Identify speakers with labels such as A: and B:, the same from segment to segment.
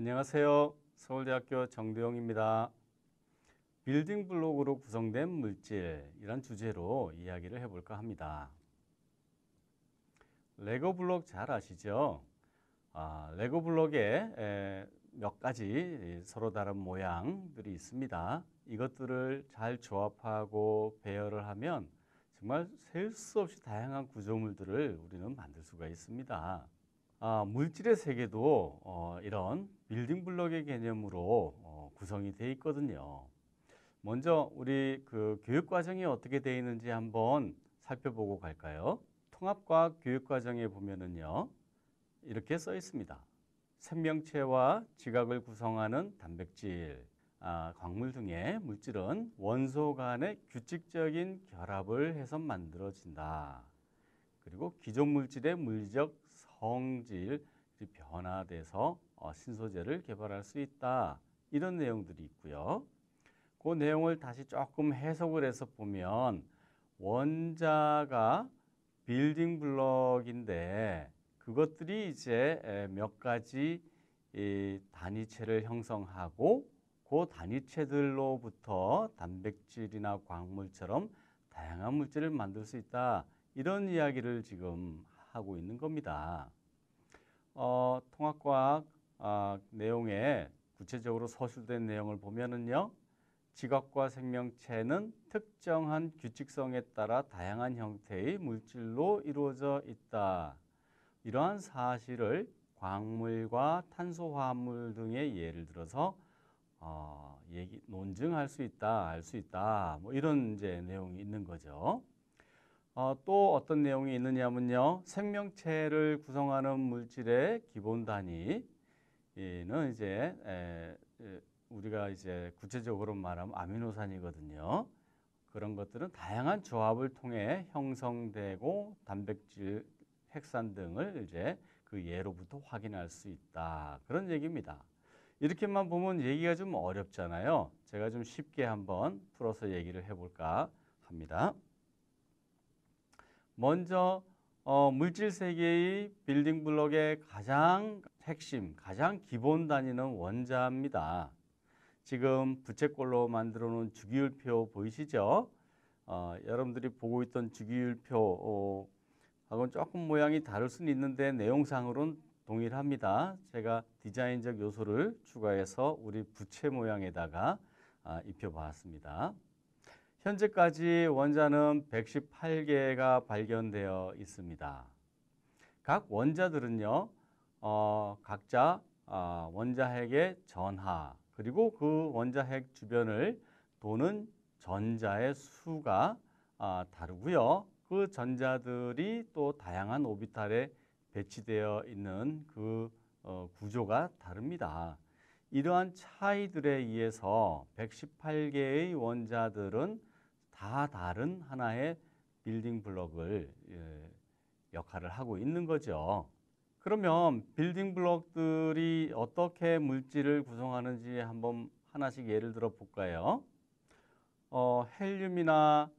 A: 안녕하세요. 서울대학교 정대용입니다. 빌딩 블록으로 구성된 물질, 이란 주제로 이야기를 해볼까 합니다. 레고 블록 잘 아시죠? 레고 블록에 몇 가지 서로 다른 모양들이 있습니다. 이것들을 잘 조합하고 배열을 하면 정말 셀 수 없이 다양한 구조물들을 우리는 만들 수가 있습니다. 물질의 세계도 이런 빌딩 블록의 개념으로 구성이 되어 있거든요. 먼저 우리 교육 과정이 어떻게 되어 있는지 한번 살펴보고 갈까요? 통합과학 교육 과정에 보면은요, 이렇게 써 있습니다. 생명체와 지각을 구성하는 단백질, 광물 등의 물질은 원소 간의 규칙적인 결합을 해서 만들어진다. 그리고 기존 물질의 물리적 성질이 변화돼서 신소재를 개발할 수 있다. 이런 내용들이 있고요. 그 내용을 다시 조금 해석을 해서 보면 원자가 빌딩 블럭인데 그것들이 이제 몇 가지 단위체를 형성하고 그 단위체들로부터 단백질이나 광물처럼 다양한 물질을 만들 수 있다. 이런 이야기를 지금 하고 있는 겁니다. 통합과학 내용에 구체적으로 서술된 내용을 보면은요, 지각과 생명체는 특정한 규칙성에 따라 다양한 형태의 물질로 이루어져 있다. 이러한 사실을 광물과 탄소화합물 등의 예를 들어서 논증할 수 있다, 알 수 있다. 뭐 이런 이제 내용이 있는 거죠. 또 어떤 내용이 있느냐면요, 생명체를 구성하는 물질의 기본 단위는 이제 우리가 이제 구체적으로 말하면 아미노산이거든요. 그런 것들은 다양한 조합을 통해 형성되고 단백질, 핵산 등을 이제 그 예로부터 확인할 수 있다. 그런 얘기입니다. 이렇게만 보면 얘기가 좀 어렵잖아요. 제가 좀 쉽게 한번 풀어서 얘기를 해볼까 합니다. 먼저 물질 세계의 빌딩 블록의 가장 핵심, 가장 기본 단위는 원자입니다. 지금 부채꼴로 만들어 놓은 주기율표 보이시죠? 여러분들이 보고 있던 주기율표 하고는 조금 모양이 다를 수는 있는데 내용상으로는 동일합니다. 제가 디자인적 요소를 추가해서 우리 부채 모양에다가 입혀봤습니다. 현재까지 원자는 118개가 발견되어 있습니다. 각 원자들은요, 각자 원자핵의 전하, 그리고 그 원자핵 주변을 도는 전자의 수가 다르고요. 그 전자들이 또 다양한 오비탈에 배치되어 있는 그 구조가 다릅니다. 이러한 차이들에 의해서 118개의 원자들은 다 다른 하나의 빌딩 블록을 역할을 하고 있는 거죠. 그러면 빌딩 블록들이 어떻게 물질을 구성하는지 한번 하나씩 예를 들어 볼까요? 헬륨이나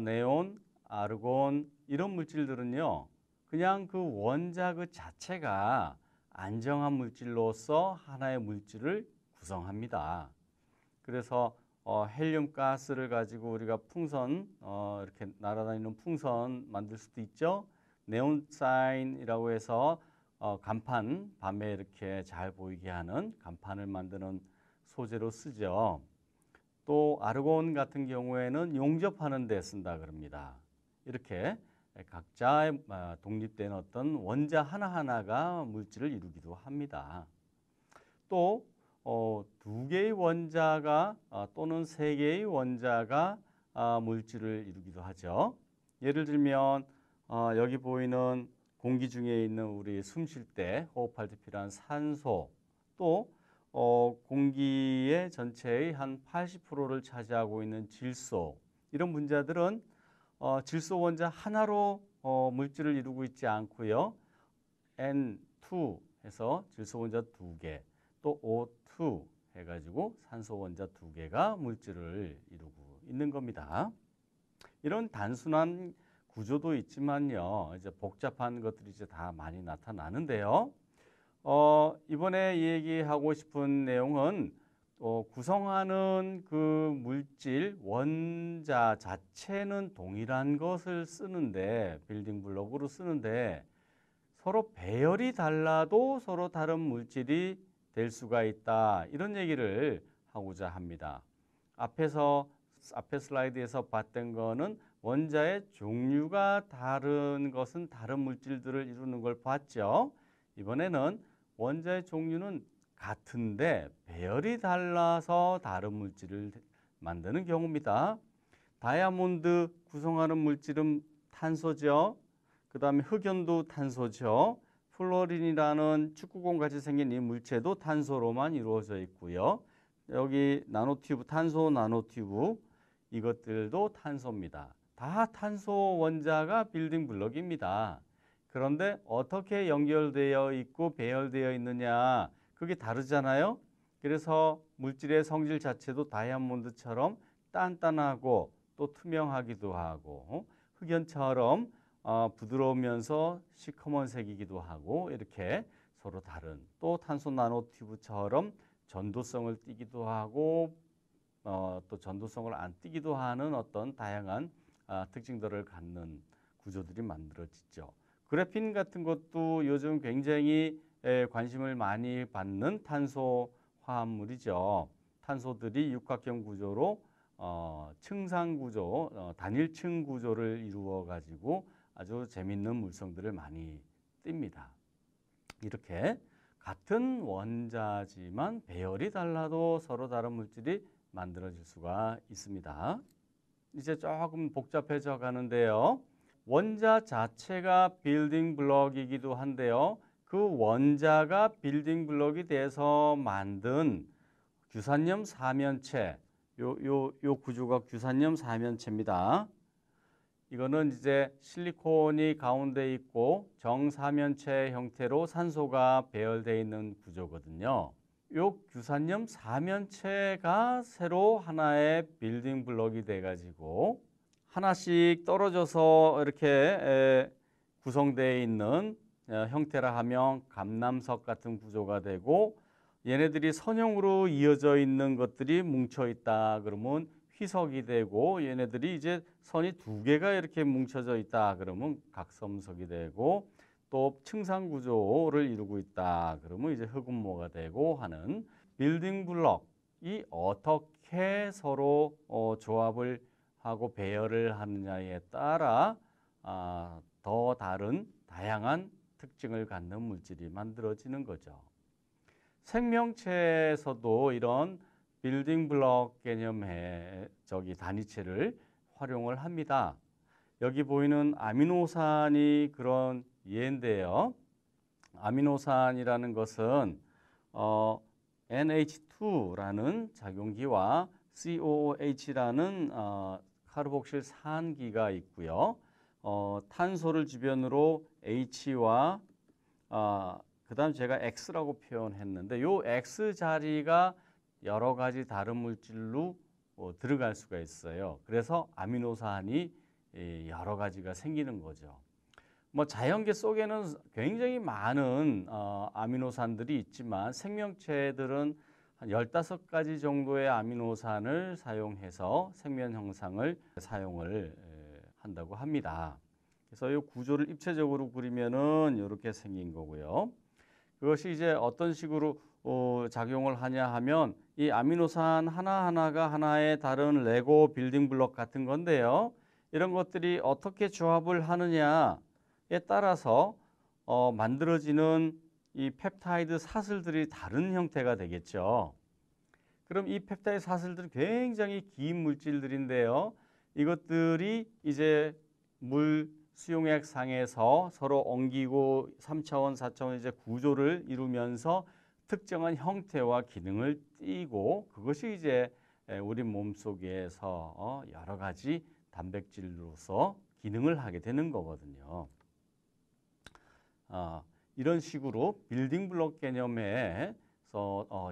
A: 네온, 아르곤 이런 물질들은요, 그냥 그 원자 그 자체가 안정한 물질로서 하나의 물질을 구성합니다. 그래서 헬륨 가스를 가지고 우리가 풍선, 이렇게 날아다니는 풍선 만들 수도 있죠. 네온 사인이라고 해서 간판, 밤에 이렇게 잘 보이게 하는 간판을 만드는 소재로 쓰죠. 또 아르곤 같은 경우에는 용접하는 데 쓴다 그럽니다. 이렇게 각자의 독립된 어떤 원자 하나하나가 물질을 이루기도 합니다. 또 두 개의 원자가 또는 세 개의 원자가 물질을 이루기도 하죠. 예를 들면 여기 보이는 공기 중에 있는 우리 숨 쉴 때 호흡할 때 필요한 산소, 또 공기의 전체의 한 80%를 차지하고 있는 질소, 이런 분자들은 질소 원자 하나로 물질을 이루고 있지 않고요. N2 해서 질소 원자 2개, 또 O2 해가지고 산소 원자 2개가 물질을 이루고 있는 겁니다. 이런 단순한 구조도 있지만요, 이제 복잡한 것들이 이제 다 많이 나타나는데요. 이번에 얘기하고 싶은 내용은 구성하는 그 물질 원자 자체는 동일한 것을 쓰는데 빌딩 블록으로 쓰는데 서로 배열이 달라도 서로 다른 물질이 될 수가 있다. 이런 얘기를 하고자 합니다. 앞에 슬라이드에서 봤던 거는 원자의 종류가 다른 것은 다른 물질들을 이루는 걸 봤죠. 이번에는 원자의 종류는 같은데 배열이 달라서 다른 물질을 만드는 경우입니다. 다이아몬드 구성하는 물질은 탄소죠. 그 다음에 흑연도 탄소죠. 플로린이라는 축구공 같이 생긴 이 물체도 탄소로만 이루어져 있고요. 여기 나노튜브, 탄소 나노튜브 이것들도 탄소입니다. 다 탄소 원자가 빌딩 블록입니다. 그런데 어떻게 연결되어 있고 배열되어 있느냐 그게 다르잖아요. 그래서 물질의 성질 자체도 다이아몬드처럼 단단하고 또 투명하기도 하고 흑연처럼 부드러우면서 시커먼색이기도 하고 이렇게 서로 다른 또 탄소 나노튜브처럼 전도성을 띠기도 하고 또 전도성을 안 띠기도 하는 어떤 다양한 특징들을 갖는 구조들이 만들어지죠. 그래핀 같은 것도 요즘 굉장히 관심을 많이 받는 탄소 화합물이죠. 탄소들이 육각형 구조로 층상 구조, 단일층 구조를 이루어 가지고 아주 재밌는 물성들을 많이 띱니다. 이렇게 같은 원자지만 배열이 달라도 서로 다른 물질이 만들어질 수가 있습니다. 이제 조금 복잡해져 가는데요. 원자 자체가 빌딩 블록이기도 한데요. 그 원자가 빌딩 블록이 돼서 만든 규산염 사면체, 요 구조가 규산염 사면체입니다. 이거는 이제 실리콘이 가운데 있고 정사면체 형태로 산소가 배열되어 있는 구조거든요. 요 규산염 사면체가 새로 하나의 빌딩 블록이 돼 가지고 하나씩 떨어져서 이렇게 구성되어 있는 형태라 하면 감남석 같은 구조가 되고 얘네들이 선형으로 이어져 있는 것들이 뭉쳐 있다 그러면 휘석이 되고 얘네들이 이제 선이 두 개가 이렇게 뭉쳐져 있다 그러면 각섬석이 되고 또 층상 구조를 이루고 있다 그러면 이제 흑음모가 되고 하는 빌딩 블록이 어떻게 서로 조합을 하고 배열을 하느냐에 따라 더 다른 다양한 특징을 갖는 물질이 만들어지는 거죠. 생명체에서도 이런 빌딩 블록 개념의 단위체를 활용을 합니다. 여기 보이는 아미노산이 그런 예인데요. 아미노산이라는 것은 NH2라는 작용기와 COOH라는 카르복실 산기가 있고요. 탄소를 주변으로 H와 그다음 제가 X라고 표현했는데 요 X 자리가 여러 가지 다른 물질로 들어갈 수가 있어요. 그래서 아미노산이 여러 가지가 생기는 거죠. 뭐 자연계 속에는 굉장히 많은 아미노산들이 있지만 생명체들은 한 15가지 정도의 아미노산을 사용해서 생명 형상을 사용을 한다고 합니다. 그래서 이 구조를 입체적으로 그리면은 이렇게 생긴 거고요. 그것이 이제 어떤 식으로 작용을 하냐 하면 이 아미노산 하나하나가 하나의 다른 레고 빌딩 블록 같은 건데요. 이런 것들이 어떻게 조합을 하느냐에 따라서 만들어지는 이 펩타이드 사슬들이 다른 형태가 되겠죠. 그럼 이 펩타이드 사슬들은 굉장히 긴 물질들인데요. 이것들이 이제 물 수용액 상에서 서로 엉기고 3차원, 4차원 이제 구조를 이루면서 특정한 형태와 기능을 띠고 그것이 이제 우리 몸속에서 여러 가지 단백질로서 기능을 하게 되는 거거든요. 이런 식으로 빌딩 블록 개념에서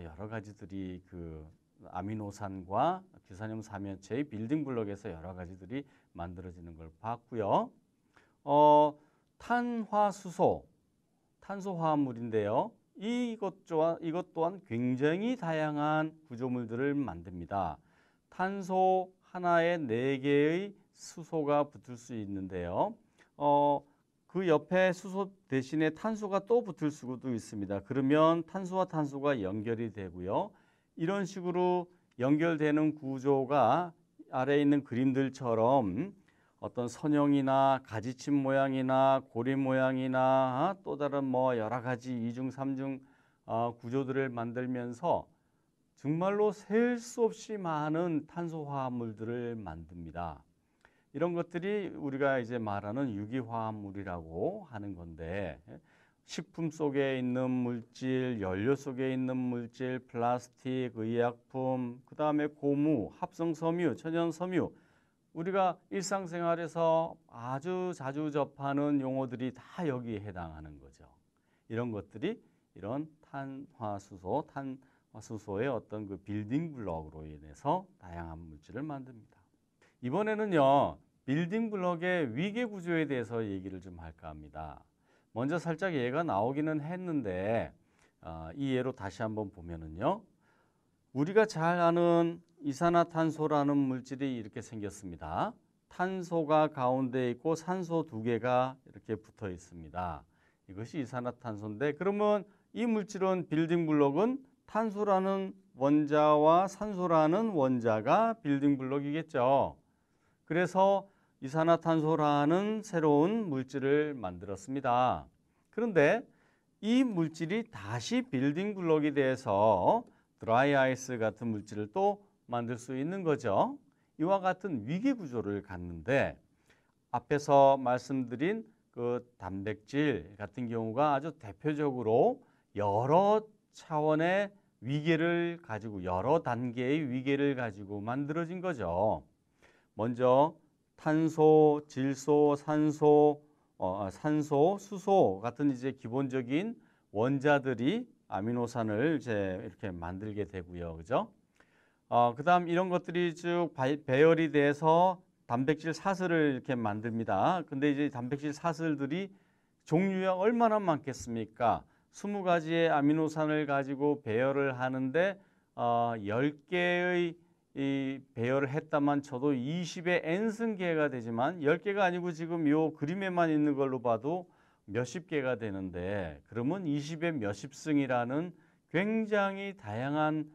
A: 여러 가지들이 그 아미노산과 규산염 사면체의 빌딩 블록에서 여러 가지들이 만들어지는 걸 봤고요. 탄화수소, 탄소 화합물인데요. 이것 또한 굉장히 다양한 구조물들을 만듭니다. 탄소 하나에 4개의 수소가 붙을 수 있는데요. 그 옆에 수소 대신에 탄소가 또 붙을 수도 있습니다. 그러면 탄소와 탄소가 연결이 되고요. 이런 식으로 연결되는 구조가 아래에 있는 그림들처럼 어떤 선형이나 가지침 모양이나 고리 모양이나 또 다른 뭐 여러 가지 이중 삼중 구조들을 만들면서 정말로 셀 수 없이 많은 탄소 화합물들을 만듭니다. 이런 것들이 우리가 이제 말하는 유기화합물이라고 하는 건데, 식품 속에 있는 물질, 연료 속에 있는 물질, 플라스틱, 의약품, 그 다음에 고무, 합성섬유, 천연섬유, 우리가 일상생활에서 아주 자주 접하는 용어들이 다 여기에 해당하는 거죠. 이런 것들이 이런 탄화수소의 어떤 그 빌딩 블럭으로 인해서 다양한 물질을 만듭니다. 이번에는요, 빌딩 블럭의 위계 구조에 대해서 얘기를 좀 할까 합니다. 먼저 살짝 예가 나오기는 했는데 이 예로 다시 한번 보면은요, 우리가 잘 아는 이산화탄소라는 물질이 이렇게 생겼습니다. 탄소가 가운데 있고 산소 2개가 이렇게 붙어 있습니다. 이것이 이산화탄소인데, 그러면 이 물질은 빌딩 블럭은 탄소라는 원자와 산소라는 원자가 빌딩 블럭이겠죠. 그래서 이산화탄소라는 새로운 물질을 만들었습니다. 그런데 이 물질이 다시 빌딩 블럭이 돼서 드라이 아이스 같은 물질을 또 만들 수 있는 거죠. 이와 같은 위계 구조를 갖는데, 앞에서 말씀드린 그 단백질 같은 경우가 아주 대표적으로 여러 차원의 위계를 가지고, 여러 단계의 위계를 가지고 만들어진 거죠. 먼저 탄소, 질소, 산소, 수소 같은 이제 기본적인 원자들이 아미노산을 이제 이렇게 만들게 되고요, 그죠? 그다음 이런 것들이 쭉 배열이 돼서 단백질 사슬을 이렇게 만듭니다. 근데 이제 단백질 사슬들이 종류가 얼마나 많겠습니까? 20가지의 아미노산을 가지고 배열을 하는데 10개의 이 배열을 했다만 쳐도 20의 n승 개가 되지만 10개가 아니고 지금 요 그림에만 있는 걸로 봐도 몇십 개가 되는데, 그러면 20의 몇십 승이라는 굉장히 다양한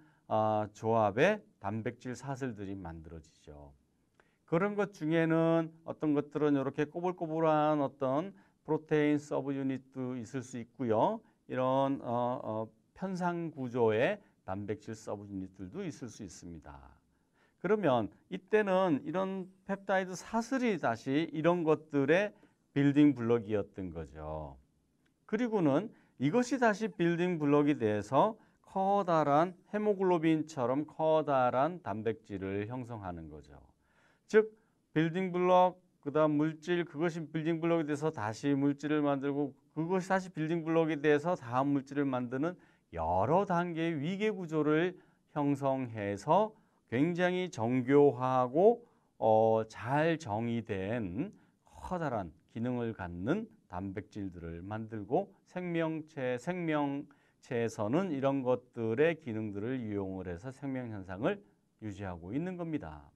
A: 조합의 단백질 사슬들이 만들어지죠. 그런 것 중에는 어떤 것들은 이렇게 꼬불꼬불한 어떤 프로테인 서브 유닛도 있을 수 있고요. 이런 편상 구조의 단백질 서브 유닛들도 있을 수 있습니다. 그러면 이때는 이런 펩타이드 사슬이 다시 이런 것들의 빌딩 블럭이었던 거죠. 그리고는 이것이 다시 빌딩 블럭이 돼서 커다란 헤모글로빈처럼 커다란 단백질을 형성하는 거죠. 즉 빌딩 블럭, 그다음 물질, 그것이 빌딩 블럭이 돼서 다시 물질을 만들고, 그것이 다시 빌딩 블럭이 돼서 다음 물질을 만드는 여러 단계의 위계 구조를 형성해서 굉장히 정교하고 잘 정의된 커다란 기능을 갖는 단백질들을 만들고, 생명체에서는 이런 것들의 기능들을 이용을 해서 생명 현상을 유지하고 있는 겁니다.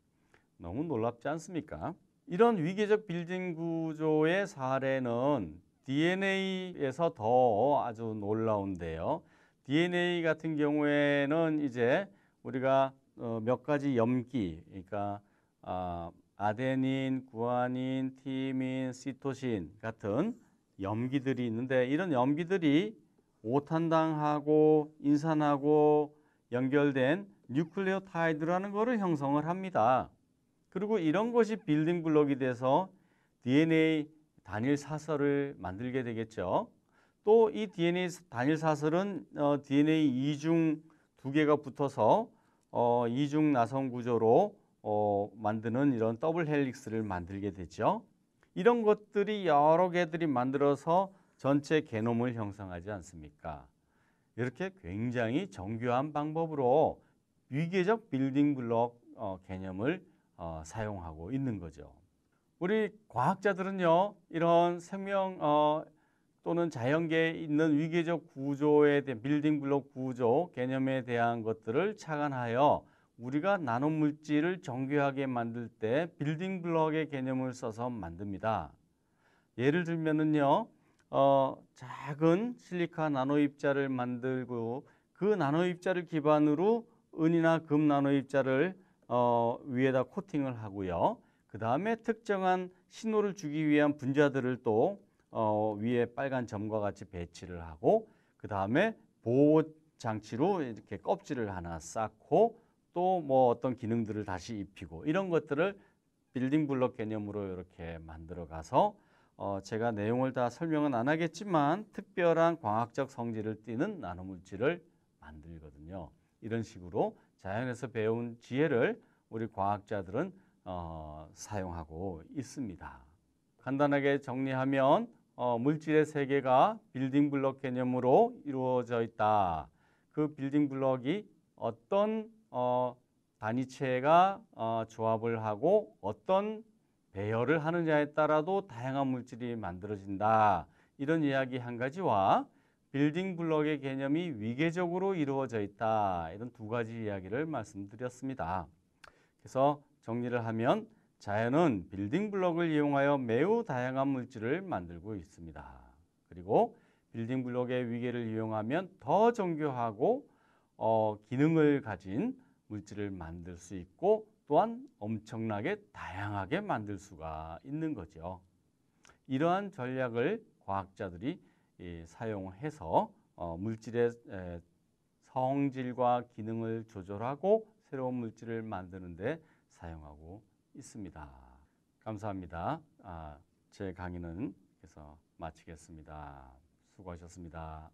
A: 너무 놀랍지 않습니까? 이런 위계적 빌딩 구조의 사례는 DNA에서 더 아주 놀라운데요. DNA 같은 경우에는 이제 우리가 몇 가지 염기, 그러니까 아데닌, 구아닌, 티민, 시토신 같은 염기들이 있는데, 이런 염기들이 5탄당하고 인산하고 연결된 뉴클레오타이드라는 것을 형성을 합니다. 그리고 이런 것이 빌딩 블럭이 돼서 DNA 단일 사슬을 만들게 되겠죠. 또 이 DNA 단일 사슬은 DNA 이중 2개가 붙어서 이중 나선 구조로 만드는 이런 더블 헬릭스를 만들게 되죠. 이런 것들이 여러 개들이 만들어서 전체 게놈을 형성하지 않습니까? 이렇게 굉장히 정교한 방법으로 위계적 빌딩 블록 개념을 사용하고 있는 거죠. 우리 과학자들은요, 이런 생명 또는 자연계에 있는 위계적 구조에 대한 빌딩 블록 구조 개념에 대한 것들을 착안하여 우리가 나노물질을 정교하게 만들 때 빌딩 블록의 개념을 써서 만듭니다. 예를 들면은요, 작은 실리카 나노 입자를 만들고 그 나노 입자를 기반으로 은이나 금 나노 입자를 위에다 코팅을 하고요. 그 다음에 특정한 신호를 주기 위한 분자들을 또 위에 빨간 점과 같이 배치를 하고 그 다음에 보호 장치로 이렇게 껍질을 하나 쌓고 또 뭐 어떤 기능들을 다시 입히고 이런 것들을 빌딩 블록 개념으로 이렇게 만들어 가서 제가 내용을 다 설명은 안 하겠지만 특별한 광학적 성질을 띠는 나노물질을 만들거든요. 이런 식으로 자연에서 배운 지혜를 우리 과학자들은 사용하고 있습니다. 간단하게 정리하면 물질의 세계가 빌딩 블록 개념으로 이루어져 있다. 그 빌딩 블록이 어떤 단위체가 조합을 하고 어떤 배열을 하느냐에 따라도 다양한 물질이 만들어진다. 이런 이야기 한 가지와 빌딩 블록의 개념이 위계적으로 이루어져 있다. 이런 두 가지 이야기를 말씀드렸습니다. 그래서 정리를 하면 자연은 빌딩 블록을 이용하여 매우 다양한 물질을 만들고 있습니다. 그리고 빌딩 블록의 위계를 이용하면 더 정교하고 기능을 가진 물질을 만들 수 있고 또한 엄청나게 다양하게 만들 수가 있는 거죠. 이러한 전략을 과학자들이 사용해서 물질의 성질과 기능을 조절하고 새로운 물질을 만드는 데 사용하고 있습니다. 감사합니다. 제 강의는 그래서 마치겠습니다. 수고하셨습니다.